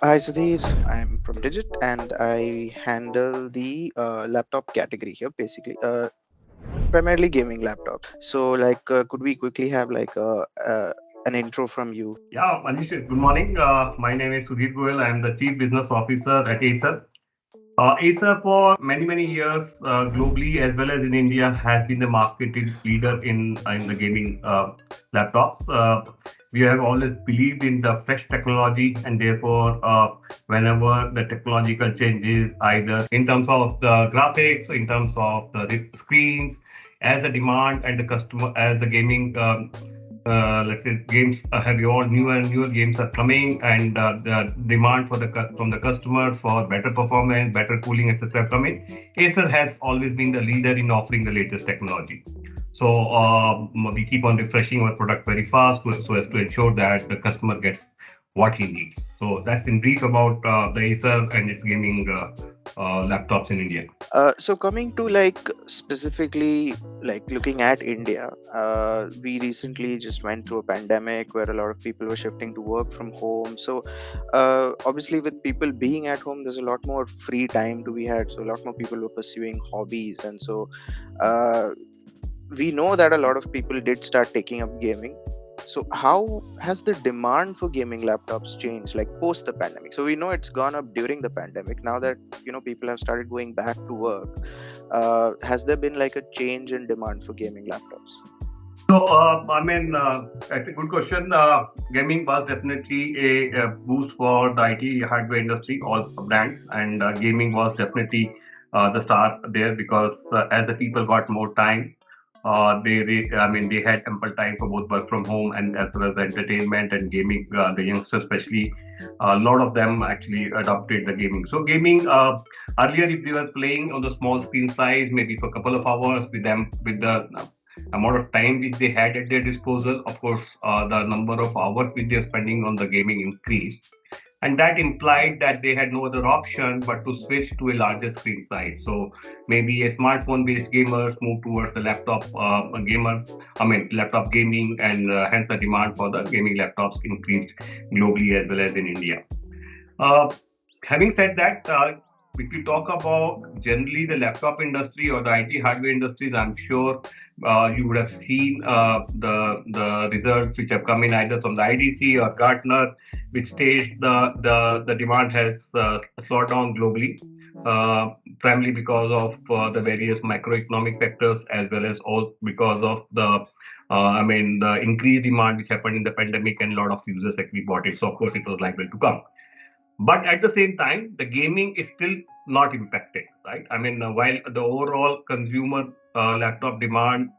Hi Sudhir, I'm from Digit and I handle the laptop category here, basically, primarily gaming laptop. So, could we quickly have an intro from you? Yeah, Manish, good morning. My name is Sudhir Goel. I am the Chief Business Officer at Acer. Acer, for many, many years, globally as well as in India, has been the market leader in the gaming laptops. We have always believed in the fresh technology, and therefore, whenever the technological changes, either in terms of the graphics, in terms of the screens, as the demand and the customer, as the gaming let's say games have evolved, newer and newer games are coming, and the demand from the customers for better performance, better cooling, etc. coming. Acer has always been the leader in offering the latest technology. So we keep on refreshing our product very fast so as to ensure that the customer gets what he needs. So that's in brief about the Acer and its gaming laptops in India. So coming to specifically looking at India, we recently just went through a pandemic where a lot of people were shifting to work from home. So obviously, with people being at home, there's a lot more free time to be had. So a lot more people were pursuing hobbies, and so uh, we know that a lot of people did start taking up gaming. So how has the demand for gaming laptops changed like post the pandemic? So we know it's gone up during the pandemic. Now that people have started going back to work, has there been like a change in demand for gaming laptops? So, that's a good question. Gaming was definitely a boost for the IT hardware industry, all brands, and gaming was definitely the start there because as the people got more time, they had ample time for both work from home and as well as entertainment and gaming. The youngsters, especially, a lot of them actually adopted the gaming. So, gaming earlier, if they were playing on the small screen size, maybe for a couple of hours with them with the amount of time which they had at their disposal, of course, the number of hours which they're spending on the gaming increased. And that implied that they had no other option but to switch to a larger screen size. So maybe a smartphone based gamers move towards the laptop laptop gaming, and hence the demand for the gaming laptops increased globally as well as in India. Uh, Having said that, if you talk about generally the laptop industry or the IT hardware industries, I'm sure you would have seen the results which have come in either from the IDC or Gartner, which states the demand has slowed down globally, primarily because of the various macroeconomic factors as well as all because of the increased demand which happened in the pandemic and a lot of users actually bought it. So of course it was likely to come. But at the same time, the gaming is still not impacted, right? While the overall consumer laptop demand,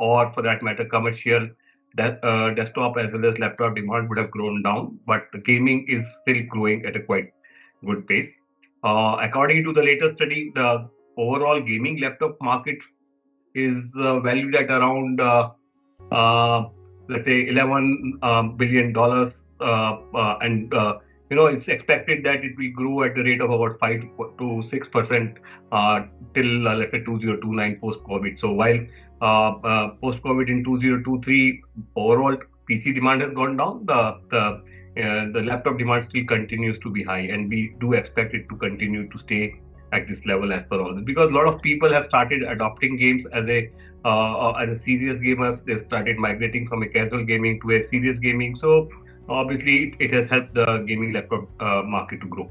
or for that matter, commercial desktop as well as laptop demand would have grown down, but the gaming is still growing at a quite good pace. According to the latest study, the overall gaming laptop market is valued at around uh, let's say $11 billion, and it's expected that it will grow at the rate of about 5 to 6% till let's say 2029 post-COVID. So while post-COVID in 2023 overall PC demand has gone down, the laptop demand still continues to be high, and we do expect it to continue to stay at this level as per all this, because a lot of people have started adopting games as a serious gamers. They started migrating from a casual gaming to a serious gaming. So obviously, it has helped the gaming laptop market to grow.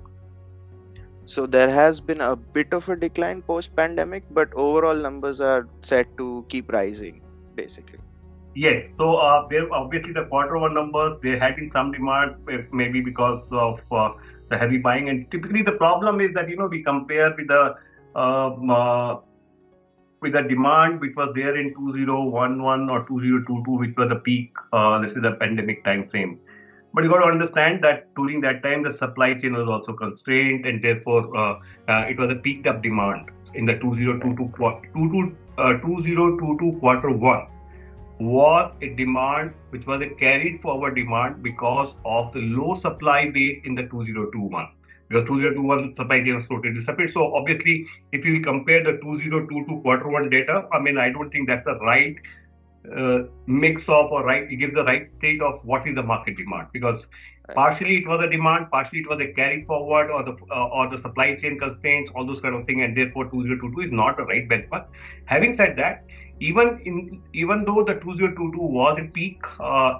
So there has been a bit of a decline post pandemic, but overall numbers are set to keep rising, basically. Yes, so there obviously the quarter one numbers, there had been some demand, maybe because of the heavy buying, and typically the problem is that we compare um, uh, with the demand which was there in 2011 or 2022, which was the peak, let's say the pandemic time frame. But you got to understand that during that time, the supply chain was also constrained, and therefore it was a peaked up demand in the 2022 quarter one was a demand which was a carried forward demand because of the low supply base in the 2021. Because 2021 supply chain was totally separate. So obviously, if you compare the 2022 quarter one data, I don't think that's the right mix of, or right, it gives the right state of what is the market demand, because Right. partially it was a demand, partially it was a carry forward, or the supply chain constraints, all those kind of things, and therefore 2022 is not a right benchmark. Having said that, even though the 2022 was a peak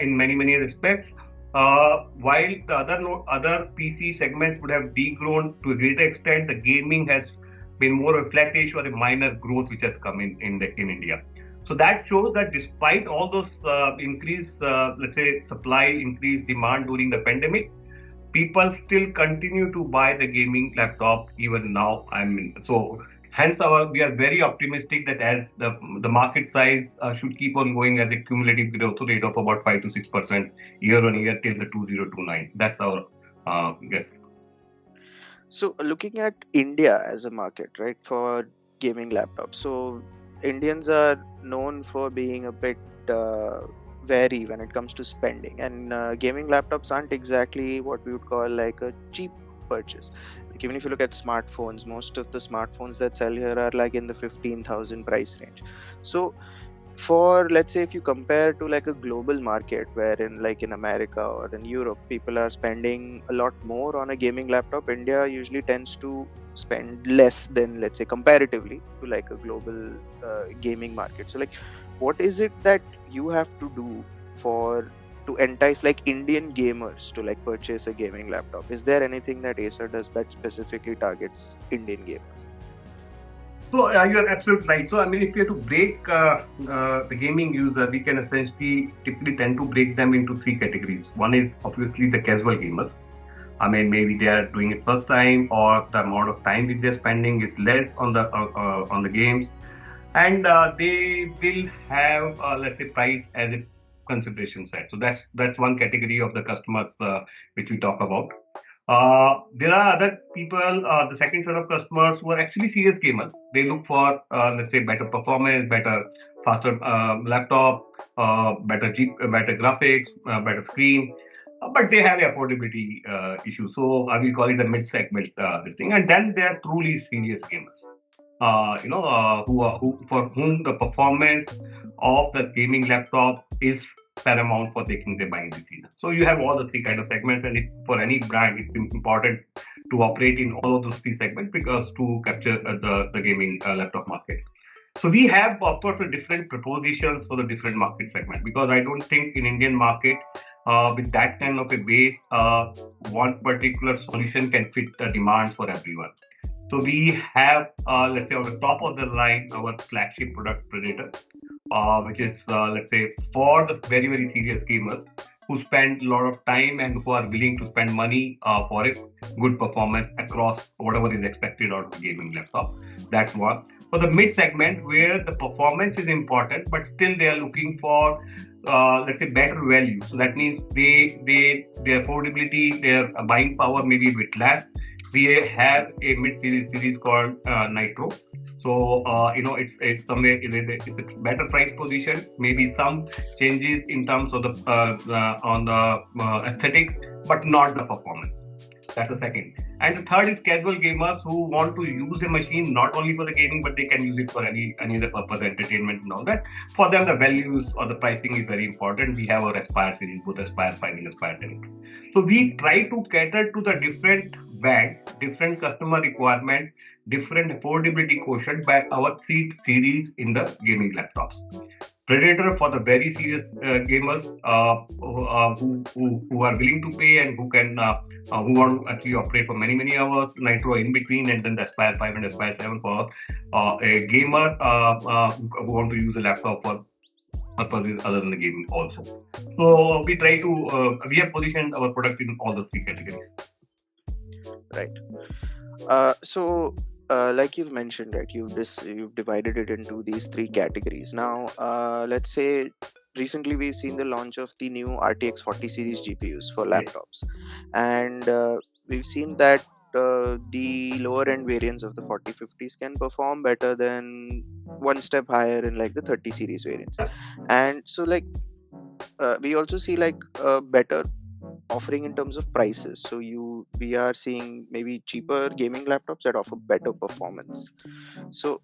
in many respects, while the other PC segments would have degrown to a greater extent, the gaming has been more a flattish or a minor growth which has come in India. So that shows that despite all those increased, let's say, supply, increased demand during the pandemic, people still continue to buy the gaming laptop even now. I mean, so hence we are very optimistic that as the market size should keep on going as a cumulative growth rate of about 5 to 6% year on year till the 2029. That's our guess. So looking at India as a market, right, for gaming laptops. So Indians are known for being a bit uh, wary when it comes to spending, and gaming laptops aren't exactly what we would call like a cheap purchase. Like even if you look at smartphones, most of the smartphones that sell here are like in the 15,000 price range. So for, let's say, if you compare to like a global market wherein like in America or in Europe people are spending a lot more on a gaming laptop, India usually tends to spend less than, let's say, comparatively to like a global gaming market. So like what is it that you have to do for to entice like Indian gamers to like purchase a gaming laptop? Is there anything that Acer does that specifically targets Indian gamers? So you are absolutely right. So I mean, if you have to break the gaming user, we can essentially typically tend to break them into three categories. One is obviously the casual gamers. I mean, maybe they are doing it first time, or the amount of time that they're spending is less on the games, and they will have, let's say, price as a consideration set. So that's one category of the customers which we talk about. There are other people, the second set of customers who are actually serious gamers. They look for, let's say, better performance, better, faster laptop, better graphics, better screen, but they have affordability issues. So I will call it a mid-segment this thing. And then there are truly serious gamers, who for whom the performance of the gaming laptop is paramount for taking their buying decision. So you have all the three kind of segments, and for any brand, it's important to operate in all of those three segments because to capture the gaming laptop market. So we have, of course, a different propositions for the different market segment, because I don't think in Indian market with that kind of a base, one particular solution can fit the demands for everyone. So we have, let's say, on the top of the line, our flagship product, Predator, which is, let's say, for the very serious gamers who spend a lot of time and who are willing to spend money for it, good performance across whatever is expected out of the gaming laptop. That's one. For the mid segment, where the performance is important, but still they are looking for, let's say, better value. So that means their affordability, their buying power may be a bit less. We have a mid series called Nitro. So it's somewhere it's a better price position. Maybe some changes in terms of the on the aesthetics, but not the performance. That's the second. And the third is casual gamers who want to use a machine not only for the gaming, but they can use it for any other purpose, entertainment and all that. For them, the values or the pricing is very important. We have our Aspire series, both Aspire 5 and Aspire 7. So we try to cater to the different bands, different customer requirement, different affordability quotient by our three series in the gaming laptops. Predator for the very serious gamers who are willing to pay and who want to actually operate for many hours. Nitro in between, and then the Aspire 5 and Aspire 7 for a gamer who want to use a laptop for purposes other than the gaming also. So we have positioned our product in all the three categories. Right. So, like you've mentioned, right, you've divided it into these three categories. Now, let's say recently we've seen the launch of the new RTX 40 series GPUs for Yes. laptops, and we've seen that the lower end variants of the 4050s can perform better than one step higher in like the 30 series variants. And so, like, we also see like better offering in terms of prices. So we are seeing maybe cheaper gaming laptops that offer better performance. So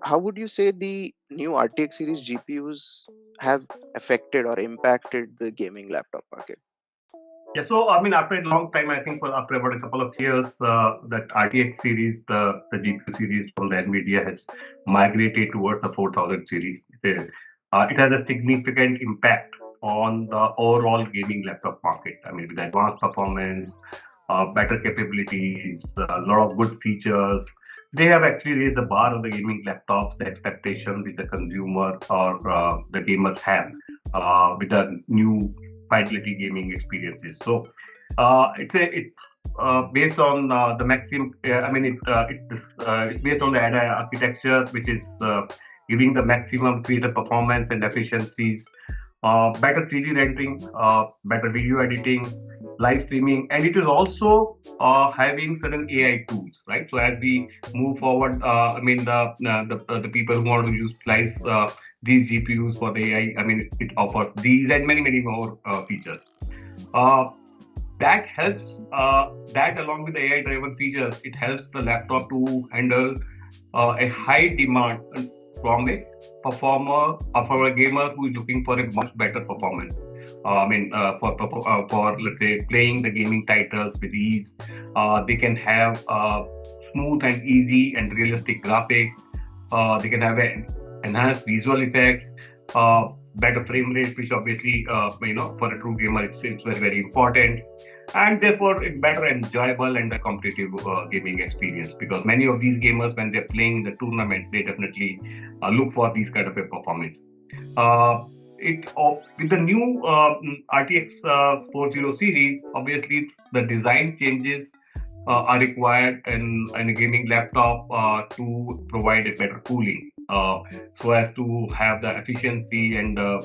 how would you say the new RTX series GPUs have affected or impacted the gaming laptop market? Yeah, so I mean, after a long time, I think for after about a couple of years, that RTX series, the GPU series from the NVIDIA has migrated towards the 4000 series. It has a significant impact on the overall gaming laptop market. I mean, with advanced performance, better capabilities, a lot of good features, they have actually raised the bar on the gaming laptops, the expectation which the consumer or the gamers have with the new fidelity gaming experiences. So it's based on the maximum. I mean, it's based on the AI architecture, which is giving the maximum creative performance and efficiencies, better 3D rendering, better video editing, live streaming, and it is also having certain AI tools, right? So as we move forward, I mean the people who want to utilize these GPUs for the AI, I mean it offers these and many more features. Uh, that helps that along with the AI driven features, it helps the laptop to handle a high demand from a performer or for a gamer who is looking for a much better performance. I mean, for let's say playing the gaming titles with ease, they can have smooth and easy and realistic graphics. They can have enhanced visual effects, better frame rate, which obviously for a true gamer it's very important, and therefore it's better enjoyable and a competitive gaming experience, because many of these gamers when they're playing the tournament they definitely look for these kind of a performance. With the new RTX 40 series, obviously the design changes are required in a gaming laptop to provide a better cooling, so as to have the efficiency and uh,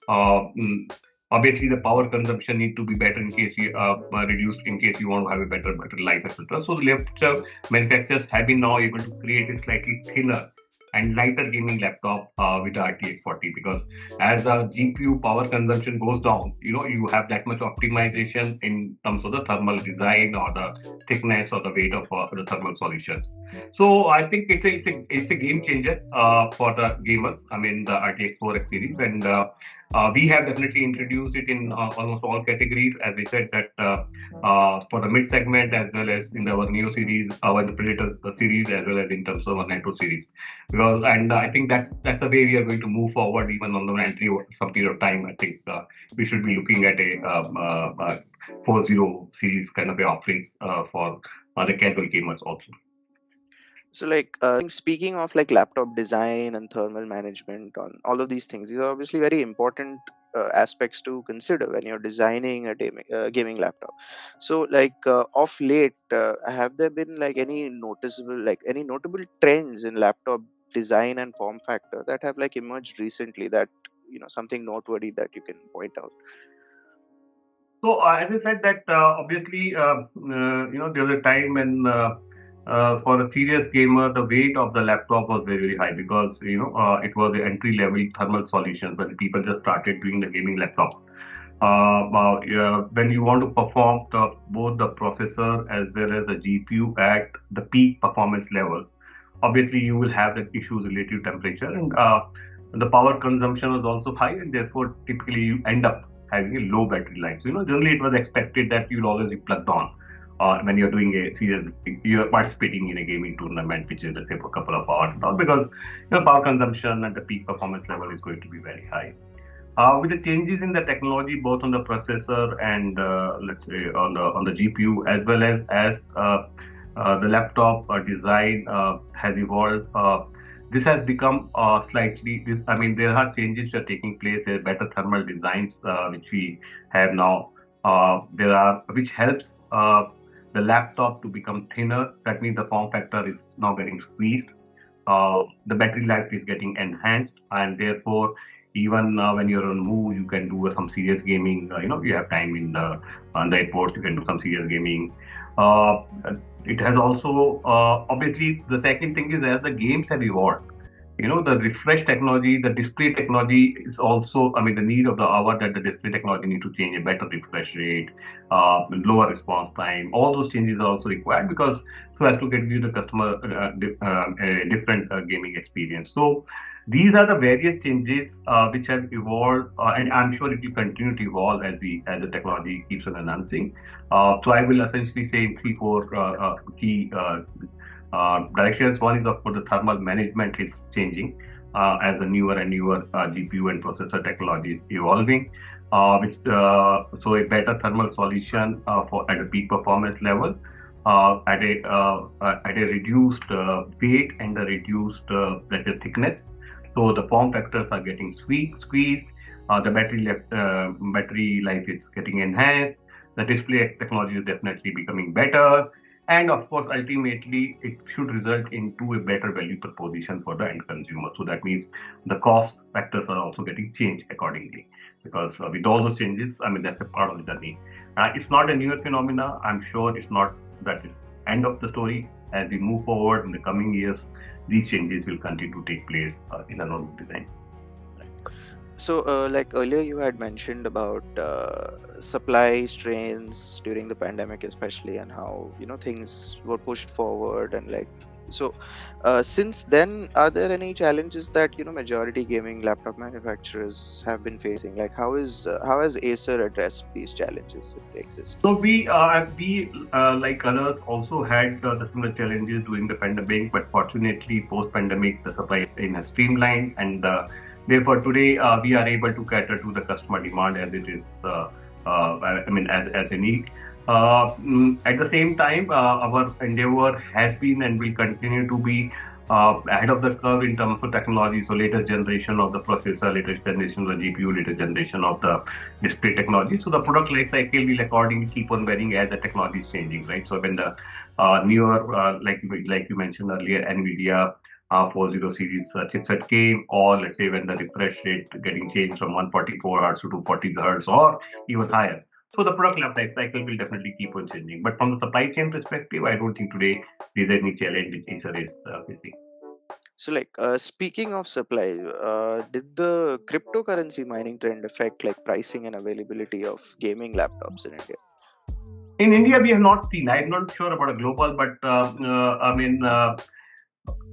mm, obviously the power consumption need to be better in case you reduced in case you want to have a better life, etc. So the laptop manufacturers have been now able to create a slightly thinner and lighter gaming laptop with the RTX 40, because as the GPU power consumption goes down, you have that much optimization in terms of the thermal design or the thickness or the weight of the thermal solutions. So I think it's a game changer for the gamers. I mean the RTX 4X series, and we have definitely introduced it in almost all categories. As we said that for the mid segment as well as in our Neo series, our Predator series, as well as in terms of our Nitro series. Because and I think that's the way we are going to move forward even on the entry over some period of time. I think we should be looking at a 40 series kind of a offerings for the casual gamers also. So, like, speaking of like laptop design and thermal management, on all of these things, these are obviously very important aspects to consider when you're designing a gaming laptop. So, like, of late, have there been like any notable trends in laptop design and form factor that have like emerged recently, that something noteworthy that you can point out? So as I said that obviously there was a time when for a serious gamer the weight of the laptop was very high, because it was the entry level thermal solution when people just started doing the gaming laptops. Yeah, when you want to perform both the processor as well as the GPU at the peak performance levels, obviously you will have the issues related to temperature, and the power consumption was also high, and therefore typically you end up having a low battery life. So, generally it was expected that you'll always be plugged on when you're doing a serious, you're participating in a gaming tournament, which is let's say for a couple of hours and all, because power consumption and the peak performance level is going to be very high. With the changes in the technology, both on the processor and let's say on the GPU, as well as the laptop design has evolved. This has become slightly. I mean, there are changes that are taking place. There are better thermal designs which we have now. There are which helps the laptop to become thinner. That means the form factor is now getting squeezed. The battery life is getting enhanced, and therefore even when you're on move you can do some serious gaming. You have time in the on the airport, you can do some serious gaming. uh, it has also obviously the second thing is as the games have evolved, the refresh technology, the display technology is also, I mean, the need of the hour that the display technology need to change, a better refresh rate, lower response time. All those changes are also required, because so as to get you the customer a different gaming experience. So These are the various changes which have evolved, and I'm sure it will continue to evolve as the technology keeps on enhancing. So I will essentially say in three, four key directions. One is, of course, the thermal management is changing as the newer and newer GPU and processor technology is evolving. So a better thermal solution for at a peak performance level, at a reduced weight and a reduced let's say thickness. So the form factors are getting squeezed. Battery life is getting enhanced. The display technology is definitely becoming better, and of course, ultimately, it should result into a better value proposition for the end consumer. So that means the cost factors are also getting changed accordingly. Because with all those changes, I mean, that's a part of the journey. It's not a newer phenomena. I'm sure it's not that is end of the story. As we move forward in the coming years, these changes will continue to take place in the notebook design. So, like earlier, you had mentioned about supply strains during the pandemic, especially, and how things were pushed forward, and like so. Since then, are there any challenges that majority gaming laptop manufacturers have been facing? Like, how has Acer addressed these challenges if they exist? So we like others also had the similar challenges during the pandemic, but fortunately, post-pandemic, the supply chain has streamlined, and therefore today we are able to cater to the customer demand as it is. I mean, as a need. At the same time, our endeavor has been and will continue to be ahead of the curve in terms of technology. So, latest generation of the processor, latest generation of the GPU, latest generation of the display technology. So the product life cycle will accordingly keep on varying as the technology is changing, right? So when the newer, like you mentioned earlier, NVIDIA 40 series chipset came, or let's say when the refresh rate getting changed from 144 hertz to 240 hertz or even higher. So the product life cycle will definitely keep on changing. But from the supply chain perspective, I don't think today there's any challenge which Acer is facing. So, like, speaking of supply, did the cryptocurrency mining trend affect like pricing and availability of gaming laptops in India? In India, we have not seen. I'm not sure about a global, but I mean,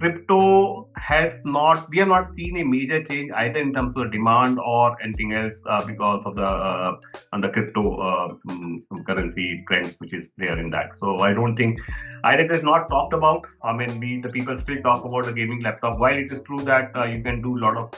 crypto has not. We have not seen a major change either in terms of demand or anything else because of the on the crypto currency trends which is there in that. So I don't think either it is not talked about. I mean, the people still talk about the gaming laptop. While it is true that you can do a lot of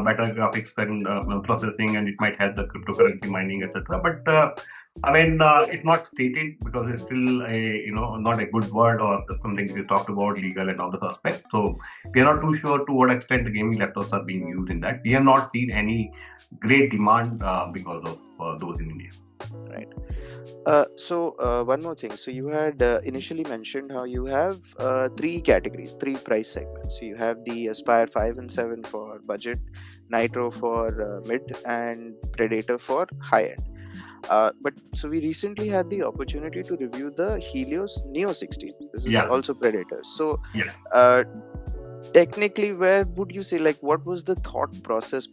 better graphics and processing, and it might have the cryptocurrency mining, etc. But I mean, it's not stated because it's still a not a good word or something we talked about legal and all the aspects. So we are not too sure to what extent the gaming laptops are being used in that. We have not seen any great demand because of those in India. Right. So one more thing. So you had initially mentioned how you have three categories, three price segments. So you have the Aspire 5 and 7 for budget, Nitro for mid, and Predator for high end. But so we recently had the opportunity to review the Helios Neo 16. This is Yeah, also Predator. So yeah. uh, technically, where would you say, like, what was the thought process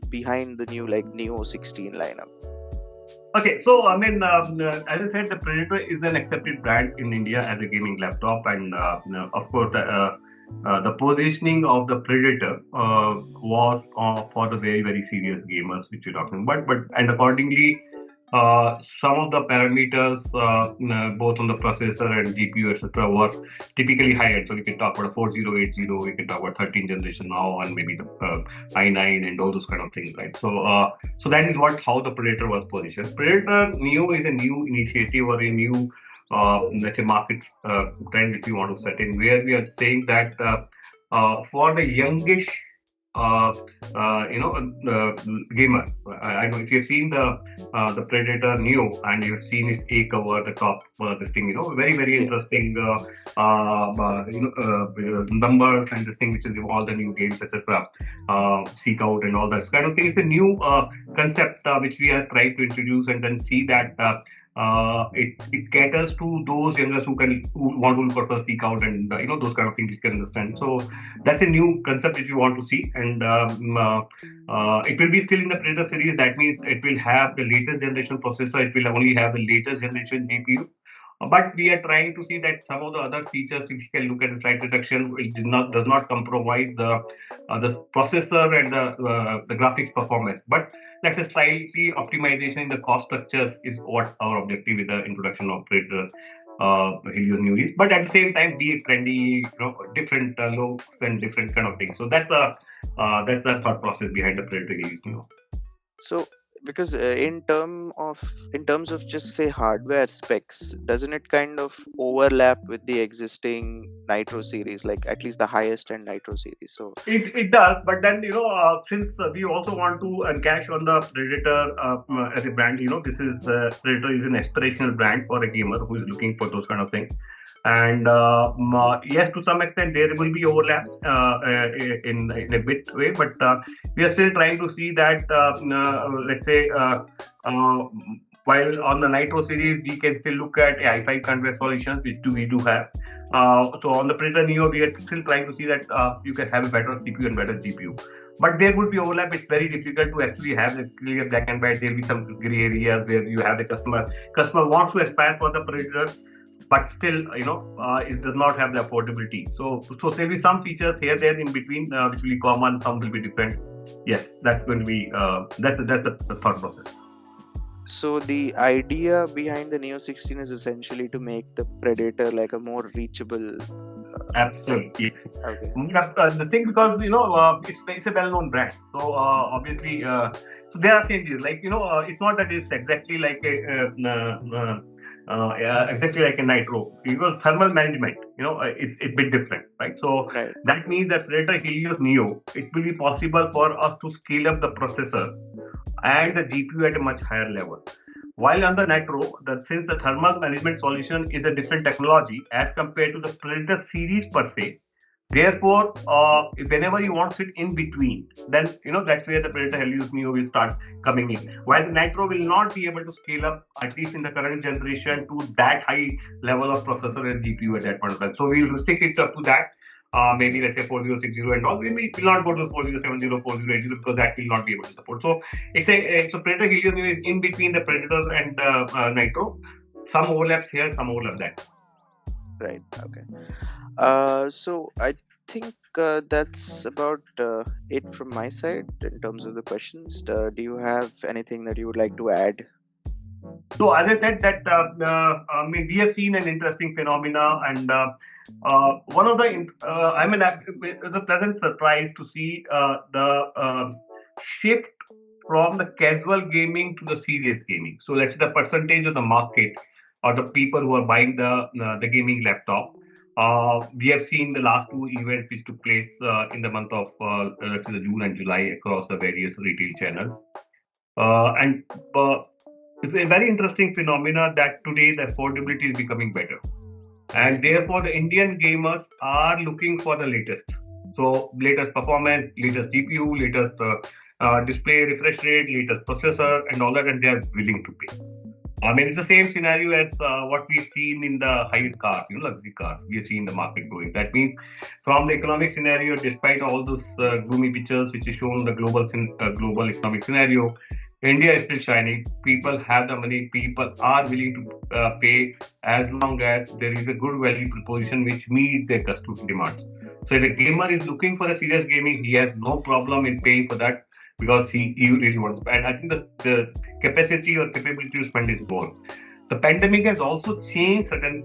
behind the new like Neo 16 lineup? Okay, so I mean, as I said, the Predator is an accepted brand in India as a gaming laptop, and of course, the positioning of the Predator was for the very serious gamers, which you're talking about. But and accordingly, some of the parameters, both on the processor and GPU, etc., were typically higher. So we can talk about a 4080, we can talk about 13th generation now, and maybe the i9 and all those kind of things, right? So that is what how the Predator was positioned. Predator Neo is a new initiative or a new let's say market trend if you want to set in, where we are saying that for the youngish uh, gamer. I know if you've seen the Predator Neo and you've seen his A cover, the top, this thing, very Yeah. interesting, numbers and this thing, which is all the new games, etc. Seek out and all that kind of thing. It's a new concept which we are trying to introduce, and then see that. It caters to those youngers who want to look for seek out and those kind of things you can understand. So that's a new concept which we want to see, and it will be still in the Predator series. That means it will have the latest generation processor. It will only have the latest generation GPU. But we are trying to see that some of the other features, if you can look at the slight reduction, it does not compromise the processor and the graphics performance. But let's say slightly optimization in the cost structures is what our objective with the introduction of Predator Helios Neo is. But at the same time, be it trendy, different looks and different kind of things. So that's the thought process behind the Predator Helios Neo. So, because in terms of just say hardware specs, doesn't it kind of overlap with the existing Nitro series, like at least the highest end Nitro series? So, It does, but then since we also want to cash on the Predator as a brand, this is Predator is an aspirational brand for a gamer who is looking for those kind of things. And yes, to some extent there will be overlaps in a bit way, but we are still trying to see that let's say uh, while on the Nitro series we can still look at i5 conveyor solutions, which we do have. So on the Predator Neo, we are still trying to see that you can have a better CPU and better GPU. But there would be overlap. It's very difficult to actually have a clear black and white. There will be some gray areas where you have the customer wants to aspire for the Predator, but still, it does not have the affordability. So there will be some features here, there in between, which will be common. Some will be different. Yes, that's going to be that's the thought process. so the idea behind the Neo 16 is essentially to make the Predator like a more reachable. Absolutely. Okay. The thing, because it's a well-known brand, so obviously, so there are changes. Like it's not that it's exactly like exactly like a Nitro, because thermal management, it's a bit different, right? So Right. that means that Predator Helios Neo, it will be possible for us to scale up the processor and the GPU at a much higher level. While on the Nitro, since the thermal management solution is a different technology as compared to the Predator series per se, therefore, whenever you want to sit in between, then that's where the Predator Helios Neo will start coming in. While the Nitro will not be able to scale up, at least in the current generation, to that high level of processor and GPU at that point of time. So we'll stick it up to that. Maybe let's say 4060 and all. We will not go to 4070, 4080 because that will not be able to support. So so Predator Helios Neo is in between the Predator and Nitro. Some overlaps here, some overlap there. Right. Okay. So I think that's about it from my side in terms of the questions. Do you have anything that you would like to add? So as I said that I mean, we have seen an interesting phenomena, and one of the I mean it was a pleasant surprise to see the shift from the casual gaming to the serious gaming. So let's say the percentage of the market or the people who are buying the gaming laptop. We have seen the last two events which took place in the month of let's say the June and July across the various retail channels. And it's a very interesting phenomena that today the affordability is becoming better, and therefore the Indian gamers are looking for the latest. So latest performance, latest GPU, latest display refresh rate, latest processor, and all that, and they are willing to pay. I mean, it's the same scenario as what we've seen in the high-end cars, luxury cars. We have seen the market growing. That means, from the economic scenario, despite all those gloomy pictures which is shown the global economic scenario, India is still shining. People have the money. People are willing to pay as long as there is a good value proposition which meets their customer demands. So if a gamer is looking for a serious gaming, he has no problem in paying for that because he really wants. And I think the capacity or capability to spend is gone. The pandemic has also changed certain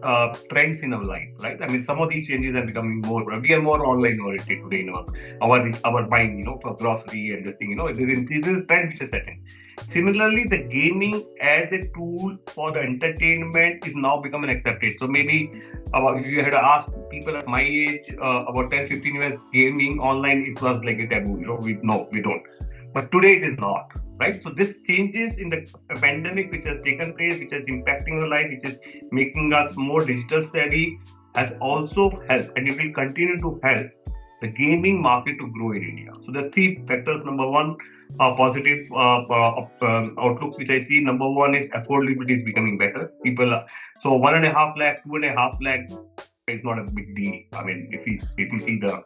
trends in our life, right? I mean, some of these changes are becoming more. We are more online oriented today. Our buying, for grocery and this thing. This is a trend which is setting. Similarly, the gaming as a tool for the entertainment is now becoming accepted. So maybe if you had asked people at my age about 10, 15 years gaming online, it was like a taboo. We don't. But today it is not, right? So this changes in the pandemic which has taken place, which is impacting our life, which is making us more digital savvy, has also helped, and it will continue to help the gaming market to grow in India. So the three factors: number one, positive outlooks which I see. Number one is affordability is becoming better. So 1.5 lakh, 2.5 lakh is not a big deal. I mean, if you see the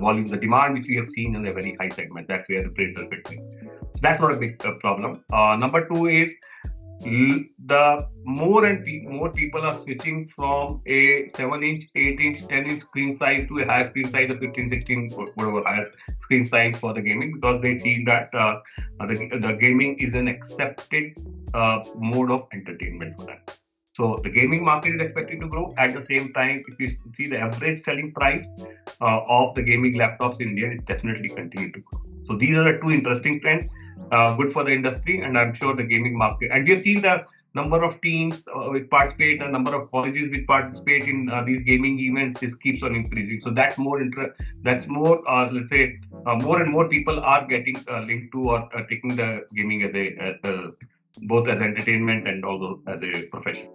volume, the demand which we have seen in a very high segment, that's where the Predator fits in. So that's not a big problem. Number two is the more and more people are switching from a 7-inch, 8-inch, 10-inch screen size to a higher screen size of 15, 16, whatever higher screen size for the gaming, because they feel that the gaming is an accepted mode of entertainment for them. So the gaming market is expected to grow. At the same time, if you see the average selling price of the gaming laptops in India, is definitely continue to grow. So these are the two interesting trends, good for the industry, and I'm sure the gaming market. And we have seen the number of teams which participate, a number of colleges which participate in these gaming events. This keeps on increasing. So that's more That's more, let's say, more and more people are getting linked to or taking the gaming as a both as entertainment and also as a profession.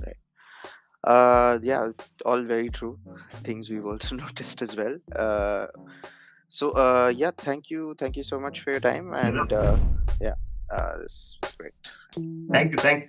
Right. Yeah, all very true. Things we've also noticed as well. Yeah, thank you so much for your time, and Yeah. yeah, this was great. Thank you. Thanks.